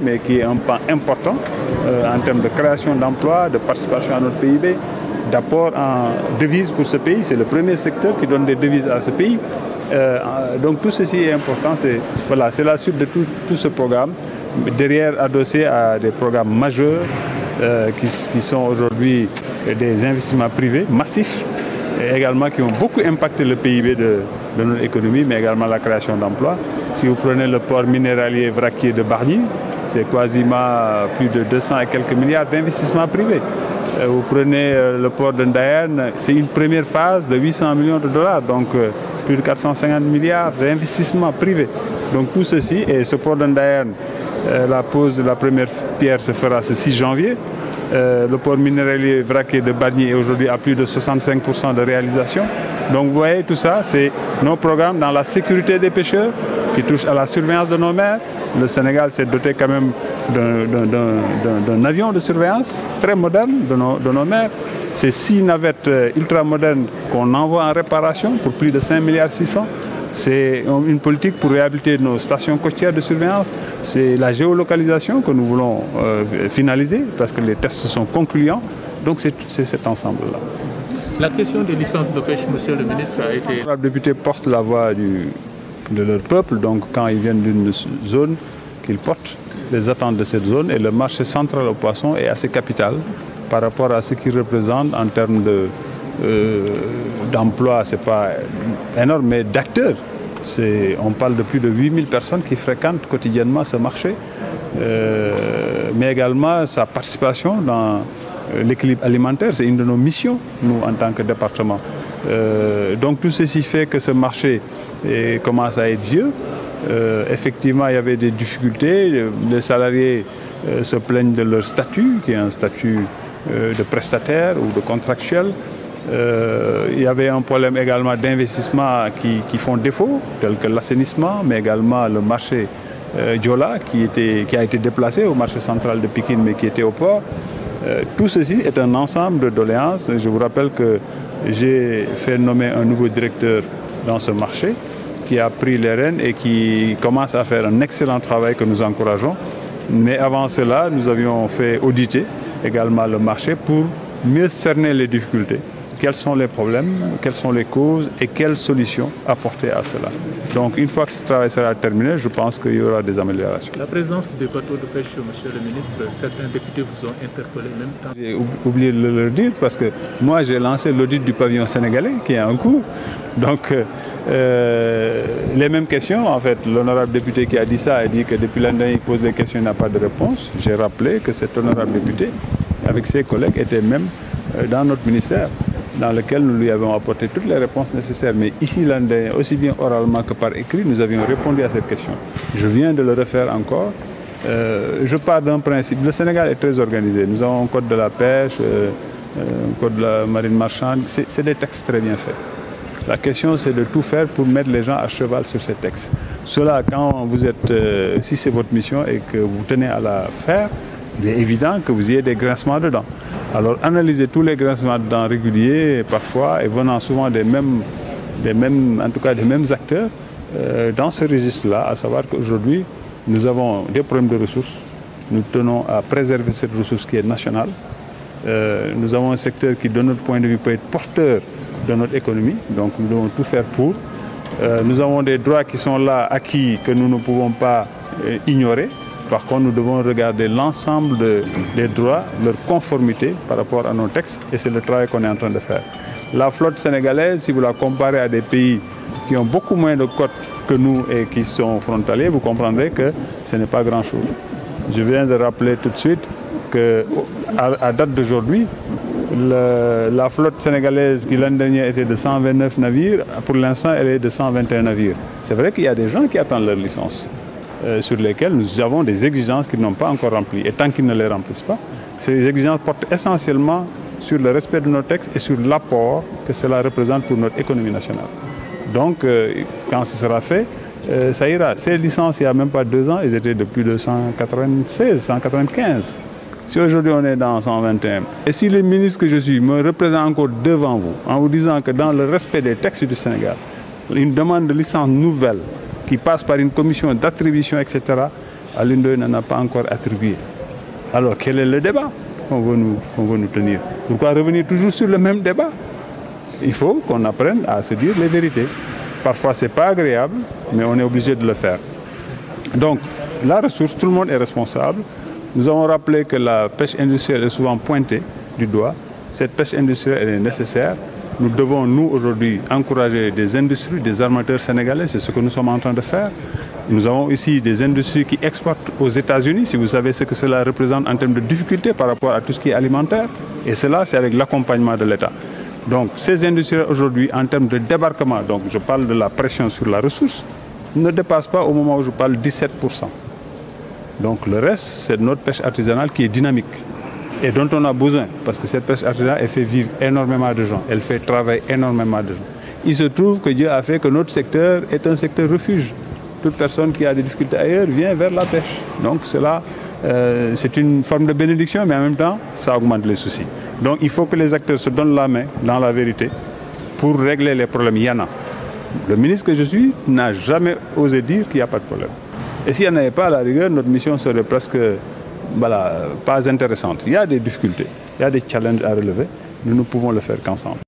mais qui est un pan important en termes de création d'emplois, de participation à notre PIB, d'apport en devises pour ce pays. C'est le premier secteur qui donne des devises à ce pays. Donc tout ceci est important. C'est la suite de tout ce programme, derrière adossé à des programmes majeurs qui sont aujourd'hui des investissements privés massifs, et également qui ont beaucoup impacté le PIB de notre économie, mais également la création d'emplois. Si vous prenez le port minéralier vraquier de Bargny, c'est quasiment plus de 200 et quelques milliards d'investissements privés. Vous prenez le port de Ndayane, c'est une première phase de 800 millions de dollars, donc plus de 450 milliards d'investissements privés. Donc tout ceci, et ce port de Ndayane, la pose de la première pierre se fera ce 6 janvier. Le port minéralier vraquier de Bargny est aujourd'hui à plus de 65% de réalisation. Donc vous voyez, tout ça, c'est nos programmes dans la sécurité des pêcheurs qui touchent à la surveillance de nos mers. Le Sénégal s'est doté quand même d'un avion de surveillance très moderne de nos mers. C'est 6 navettes ultra modernes qu'on envoie en réparation pour plus de 5,6 milliards. C'est une politique pour réhabiliter nos stations côtières de surveillance. C'est la géolocalisation que nous voulons finaliser parce que les tests sont concluants. Donc c'est cet ensemble-là. La question des licences de pêche, monsieur le ministre, a été... Les députés portent la voix de leur peuple. Donc quand ils viennent d'une zone, qu'ils portent les attentes de cette zone. Et le marché central au poisson est assez capital par rapport à ce qu'il représente en termes d'emploi. Ce n'est pas énorme, mais d'acteurs. On parle de plus de 8000 personnes qui fréquentent quotidiennement ce marché, mais également sa participation dans l'équilibre alimentaire. C'est une de nos missions, nous, en tant que département. Donc tout ceci fait que ce marché commence à être vieux. Effectivement, il y avait des difficultés. Les salariés se plaignent de leur statut, qui est un statut de prestataire ou de contractuel. Il y avait un problème également d'investissement qui font défaut, tel que l'assainissement, mais également le marché Diola qui a été déplacé au marché central de Pikine, mais qui était au port. Tout ceci est un ensemble de doléances. Je vous rappelle que j'ai fait nommer un nouveau directeur dans ce marché qui a pris les rênes et qui commence à faire un excellent travail que nous encourageons. Mais avant cela, nous avions fait auditer également le marché pour mieux cerner les difficultés. Quels sont les problèmes, quelles sont les causes et quelles solutions apporter à cela. Donc une fois que ce travail sera terminé, je pense qu'il y aura des améliorations. La présence des bateaux de pêche, monsieur le ministre, certains députés vous ont interpellé en même temps. J'ai oublié de le dire parce que moi j'ai lancé l'audit du pavillon sénégalais qui est en cours. Donc les mêmes questions, en fait, l'honorable député qui a dit ça a dit que depuis l'année il pose des questions, il n'a pas de réponse. J'ai rappelé que cet honorable député, avec ses collègues, était même dans notre ministère, dans lequel nous lui avons apporté toutes les réponses nécessaires. Mais ici, aussi bien oralement que par écrit, nous avions répondu à cette question. Je viens de le refaire encore. Je pars d'un principe. Le Sénégal est très organisé. Nous avons un code de la pêche, un code de la marine marchande. C'est des textes très bien faits. La question, c'est de tout faire pour mettre les gens à cheval sur ces textes. Cela, quand vous êtes, si c'est votre mission et que vous tenez à la faire, il est évident que vous ayez des grincements dedans. Alors analysez tous les grincements dedans réguliers parfois et venant souvent des mêmes acteurs dans ce registre-là, à savoir qu'aujourd'hui nous avons des problèmes de ressources. Nous tenons à préserver cette ressource qui est nationale. Nous avons un secteur qui, de notre point de vue, peut être porteur de notre économie. Donc nous devons tout faire pour. Nous avons des droits qui sont là, acquis, que nous ne pouvons pas ignorer. Par contre, nous devons regarder l'ensemble des droits, leur conformité par rapport à nos textes, et c'est le travail qu'on est en train de faire. La flotte sénégalaise, si vous la comparez à des pays qui ont beaucoup moins de côtes que nous et qui sont frontaliers, vous comprendrez que ce n'est pas grand-chose. Je viens de rappeler tout de suite qu'à date d'aujourd'hui, la flotte sénégalaise qui l'année dernière était de 129 navires, pour l'instant elle est de 121 navires. C'est vrai qu'il y a des gens qui attendent leur licence, sur lesquels nous avons des exigences qu'ils n'ont pas encore remplies. Et tant qu'ils ne les remplissent pas, ces exigences portent essentiellement sur le respect de nos textes et sur l'apport que cela représente pour notre économie nationale. Donc, quand ce sera fait, ça ira. Ces licences, il n'y a même pas 2 ans, elles étaient de plus de 196, 195. Si aujourd'hui on est dans 121, et si le ministre que je suis me représente encore devant vous, en vous disant que dans le respect des textes du Sénégal, une demande de licence nouvelle qui passe par une commission d'attribution, etc., Alioune Ndoye n'en a pas encore attribué. Alors quel est le débat qu'on veut nous tenir? Pourquoi revenir toujours sur le même débat? Il faut qu'on apprenne à se dire les vérités. Parfois c'est pas agréable, mais on est obligé de le faire. Donc la ressource, tout le monde est responsable. Nous avons rappelé que la pêche industrielle est souvent pointée du doigt. Cette pêche industrielle elle est nécessaire. Nous devons, nous, aujourd'hui, encourager des industries, des armateurs sénégalais. C'est ce que nous sommes en train de faire. Nous avons ici des industries qui exportent aux États-Unis, si vous savez ce que cela représente en termes de difficultés par rapport à tout ce qui est alimentaire. Et cela, c'est avec l'accompagnement de l'État. Donc, ces industries aujourd'hui, en termes de débarquement, donc je parle de la pression sur la ressource, ne dépassent pas au moment où je parle 17%. Donc, le reste, c'est notre pêche artisanale qui est dynamique et dont on a besoin, parce que cette pêche artisanale, elle fait vivre énormément de gens, elle fait travailler énormément de gens. Il se trouve que Dieu a fait que notre secteur est un secteur refuge. Toute personne qui a des difficultés ailleurs vient vers la pêche. Donc cela, c'est une forme de bénédiction, mais en même temps, ça augmente les soucis. Donc il faut que les acteurs se donnent la main dans la vérité pour régler les problèmes. Il y en a. Le ministre que je suis n'a jamais osé dire qu'il n'y a pas de problème. Et s'il n'y en avait pas, à la rigueur, notre mission serait presque pas intéressante. Il y a des difficultés, il y a des challenges à relever. Nous ne pouvons le faire qu'ensemble.